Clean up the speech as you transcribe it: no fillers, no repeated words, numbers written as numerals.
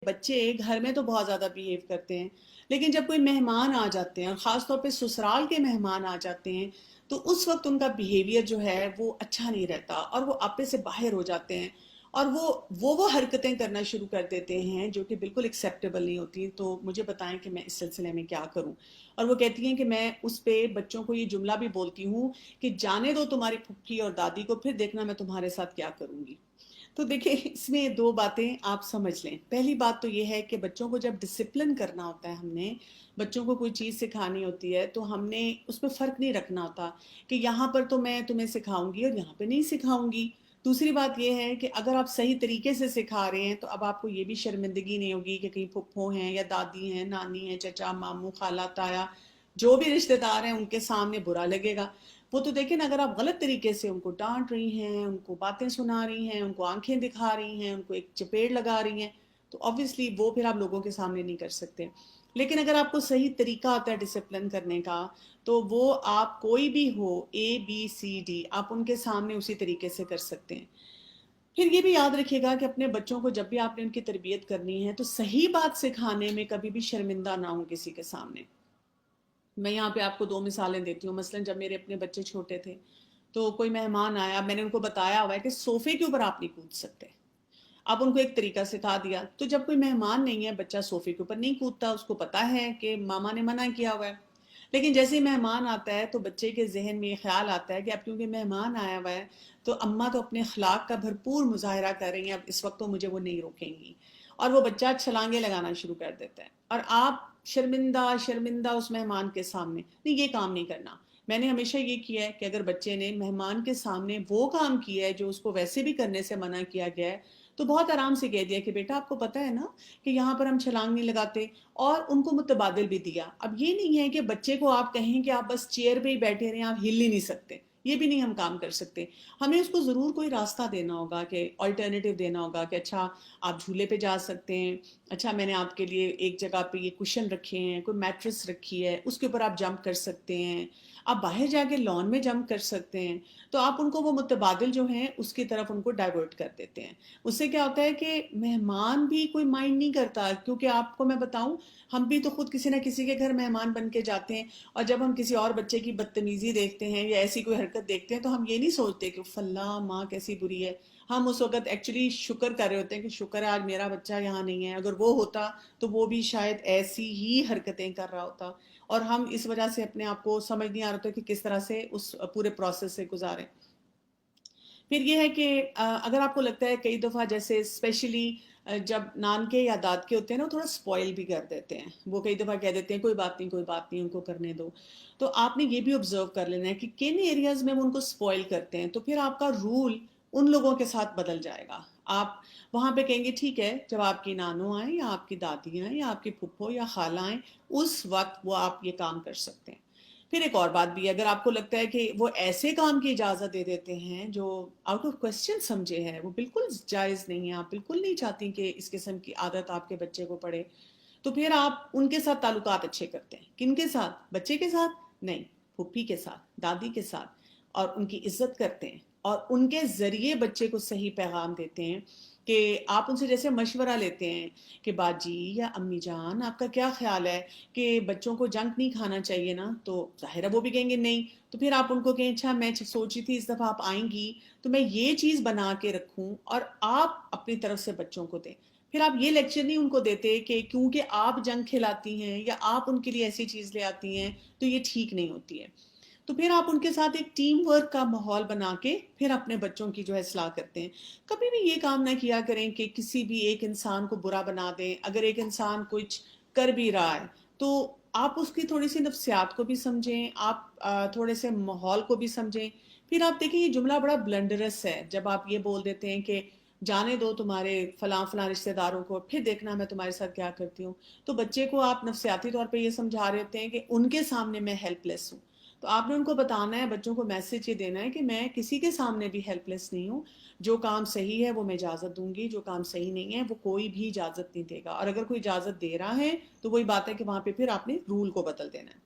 بچے گھر میں تو بہت زیادہ بیہیو کرتے ہیں، لیکن جب کوئی مہمان آ جاتے ہیں اور خاص طور پہ سسرال کے مہمان آ جاتے ہیں تو اس وقت ان کا بیہیویئر جو ہے وہ اچھا نہیں رہتا اور وہ آپے سے باہر ہو جاتے ہیں اور وہ حرکتیں کرنا شروع کر دیتے ہیں جو کہ بالکل ایکسیپٹیبل نہیں ہوتی. تو مجھے بتائیں کہ میں اس سلسلے میں کیا کروں. اور وہ کہتی ہیں کہ میں اس پہ بچوں کو یہ جملہ بھی بولتی ہوں کہ جانے دو تمہاری پھپھی اور دادی کو، پھر دیکھنا میں تمہارے ساتھ کیا کروں گی. تو دیکھیں اس میں دو باتیں آپ سمجھ لیں. پہلی بات تو یہ ہے کہ بچوں کو جب ڈسپلن کرنا ہوتا ہے، ہم نے بچوں کو کوئی چیز سکھانی ہوتی ہے تو ہم نے اس پہ فرق نہیں رکھنا ہوتا کہ یہاں پر تو میں تمہیں سکھاؤں گی اور یہاں پہ نہیں سکھاؤں گی. دوسری بات یہ ہے کہ اگر آپ صحیح طریقے سے سکھا رہے ہیں تو اب آپ کو یہ بھی شرمندگی نہیں ہوگی کہ کہیں پھپھو ہیں یا دادی ہیں، نانی ہیں، چچا، ماموں، خالہ، تایا، جو بھی رشتہ دار ہیں ان کے سامنے برا لگے گا. وہ تو دیکھیں نا، اگر آپ غلط طریقے سے ان کو ڈانٹ رہی ہیں، ان کو باتیں سنا رہی ہیں، ان کو آنکھیں دکھا رہی ہیں، ان کو ایک چپیڑ لگا رہی ہیں، تو obviously وہ پھر آپ لوگوں کے سامنے نہیں کر سکتے. لیکن اگر آپ کو صحیح طریقہ آتا ہے ڈسپلن کرنے کا تو وہ آپ کوئی بھی ہو، ABCD، آپ ان کے سامنے اسی طریقے سے کر سکتے ہیں. پھر یہ بھی یاد رکھیے گا کہ اپنے بچوں کو جب بھی آپ نے ان کی تربیت کرنی ہے تو صحیح بات سکھانے میں کبھی بھی شرمندہ نہ ہو کسی کے سامنے. میں یہاں پہ آپ کو دو مثالیں دیتی ہوں. مثلا جب میرے اپنے بچے چھوٹے تھے تو کوئی مہمان آیا، میں نے ان کو بتایا ہوا ہے کہ صوفے کے اوپر آپ نہیں کود سکتے. اب ان کو ایک طریقہ سکھا دیا، تو جب کوئی مہمان نہیں ہے بچہ صوفے کے اوپر نہیں کودتا، اس کو پتا ہے کہ ماما نے منع کیا ہوا ہے. لیکن جیسے ہی مہمان آتا ہے تو بچے کے ذہن میں یہ خیال آتا ہے کہ اب کیونکہ مہمان آیا ہوا ہے تو اماں تو اپنے اخلاق کا بھرپور مظاہرہ کر رہی ہیں، اب اس وقت تو مجھے وہ نہیں روکیں گی. اور وہ بچہ چھلانگے لگانا شروع کر دیتا ہے اور آپ شرمندہ شرمندہ اس مہمان کے سامنے. نہیں، یہ کام نہیں کرنا. میں نے ہمیشہ یہ کیا ہے کہ اگر بچے نے مہمان کے سامنے وہ کام کیا ہے جو اس کو ویسے بھی کرنے سے منع کیا گیا ہے تو بہت آرام سے کہہ دیا کہ بیٹا آپ کو پتہ ہے نا کہ یہاں پر ہم چھلانگ نہیں لگاتے، اور ان کو متبادل بھی دیا. اب یہ نہیں ہے کہ بچے کو آپ کہیں کہ آپ بس چیئر پہ ہی بیٹھے رہیں، آپ ہل ہی نہیں سکتے. یہ بھی نہیں ہم کام کر سکتے. ہمیں اس کو ضرور کوئی راستہ دینا ہوگا، کہ آلٹرنیٹیو دینا ہوگا کہ اچھا آپ جھولے پہ جا سکتے ہیں، اچھا میں نے آپ کے لیے ایک جگہ پہ یہ کشن رکھے ہیں، کوئی میٹرس رکھی ہے، اس کے اوپر آپ جمپ کر سکتے ہیں، آپ باہر جا کے لان میں جمپ کر سکتے ہیں. تو آپ ان کو وہ متبادل جو ہیں اس کی طرف ان کو ڈائیورٹ کر دیتے ہیں. اس سے کیا ہوتا ہے کہ مہمان بھی کوئی مائنڈ نہیں کرتا. کیونکہ آپ کو میں بتاؤں، ہم بھی تو خود کسی نہ کسی کے گھر مہمان بن کے جاتے ہیں، اور جب ہم کسی اور بچے کی بدتمیزی دیکھتے ہیں یا ایسی کوئی حرکت دیکھتے ہیں تو ہم یہ نہیں سوچتے کہ فلاں ماں کیسی بری ہے. ہم اس وقت ایکچولی شکر کر رہے ہوتے ہیں کہ شکر ہے آج میرا بچہ یہاں نہیں ہے، اگر وہ ہوتا تو وہ بھی شاید ایسی ہی حرکتیں کر رہا ہوتا. اور ہم اس وجہ سے اپنے آپ کو سمجھ نہیں آ رہا تھا کہ کس طرح سے اس پورے پروسیس سے گزاریں. پھر یہ ہے کہ اگر آپ کو لگتا ہے کئی دفعہ جیسے اسپیشلی جب نانکے یا دادکے ہوتے ہیں نا، تھوڑا سپوائل بھی کر دیتے ہیں. وہ کئی دفعہ کہہ دیتے ہیں کوئی بات نہیں کوئی بات نہیں، ان کو کرنے دو. تو آپ نے یہ بھی آبزرو کر لینا ہے کہ کن ایریاز میں وہ ان کو سپوائل کرتے ہیں. تو پھر آپ کا رول ان لوگوں کے ساتھ بدل جائے گا. آپ وہاں پہ کہیں گے ٹھیک ہے، جب آپ کی نانو آئیں یا آپ کی دادی آئیں یا آپ کی پھپھو یا خالہ آئیں، اس وقت وہ آپ یہ کام کر سکتے ہیں. پھر ایک اور بات بھی ہے، اگر آپ کو لگتا ہے کہ وہ ایسے کام کی اجازت دے دیتے ہیں جو آؤٹ آف کوسچن سمجھے ہیں، وہ بالکل جائز نہیں ہے، آپ بالکل نہیں چاہتی کہ اس قسم کی عادت آپ کے بچے کو پڑے، تو پھر آپ ان کے ساتھ تعلقات اچھے کرتے ہیں. کن کے ساتھ؟ بچے کے ساتھ نہیں، پھپھی کے ساتھ، دادی کے ساتھ، اور ان کی عزت کرتے ہیں اور ان کے ذریعے بچے کو صحیح پیغام دیتے ہیں. کہ آپ ان سے جیسے مشورہ لیتے ہیں کہ باجی یا امی جان آپ کا کیا خیال ہے کہ بچوں کو جنک نہیں کھانا چاہیے نا، تو ظاہر ہے وہ بھی کہیں گے نہیں. تو پھر آپ ان کو کہیں اچھا میں سوچی تھی اس دفعہ آپ آئیں گی تو میں یہ چیز بنا کے رکھوں، اور آپ اپنی طرف سے بچوں کو دیں. پھر آپ یہ لیکچر نہیں ان کو دیتے کہ کیونکہ آپ جنک کھلاتی ہیں یا آپ ان کے لیے ایسی چیز لے آتی ہیں تو یہ ٹھیک نہیں ہوتی ہے. تو پھر آپ ان کے ساتھ ایک ٹیم ورک کا ماحول بنا کے پھر اپنے بچوں کی جو ہے اصلاح کرتے ہیں. کبھی بھی یہ کام نہ کیا کریں کہ کسی بھی ایک انسان کو برا بنا دیں. اگر ایک انسان کچھ کر بھی رہا ہے تو آپ اس کی تھوڑی سی نفسیات کو بھی سمجھیں، آپ تھوڑے سے ماحول کو بھی سمجھیں. پھر آپ دیکھیں یہ جملہ بڑا بلنڈرس ہے جب آپ یہ بول دیتے ہیں کہ جانے دو تمہارے فلاں فلاں رشتہ داروں کو، پھر دیکھنا میں تمہارے ساتھ کیا کرتی ہوں. تو بچے کو آپ نفسیاتی طور پہ یہ سمجھا رہے ہوتے ہیں کہ ان کے سامنے میں ہیلپ لیس ہوں. تو آپ نے ان کو بتانا ہے، بچوں کو میسج یہ دینا ہے کہ میں کسی کے سامنے بھی ہیلپ لیس نہیں ہوں. جو کام صحیح ہے وہ میں اجازت دوں گی، جو کام صحیح نہیں ہے وہ کوئی بھی اجازت نہیں دے گا. اور اگر کوئی اجازت دے رہا ہے تو وہی بات ہے کہ وہاں پہ پھر آپ نے رول کو بدل دینا ہے.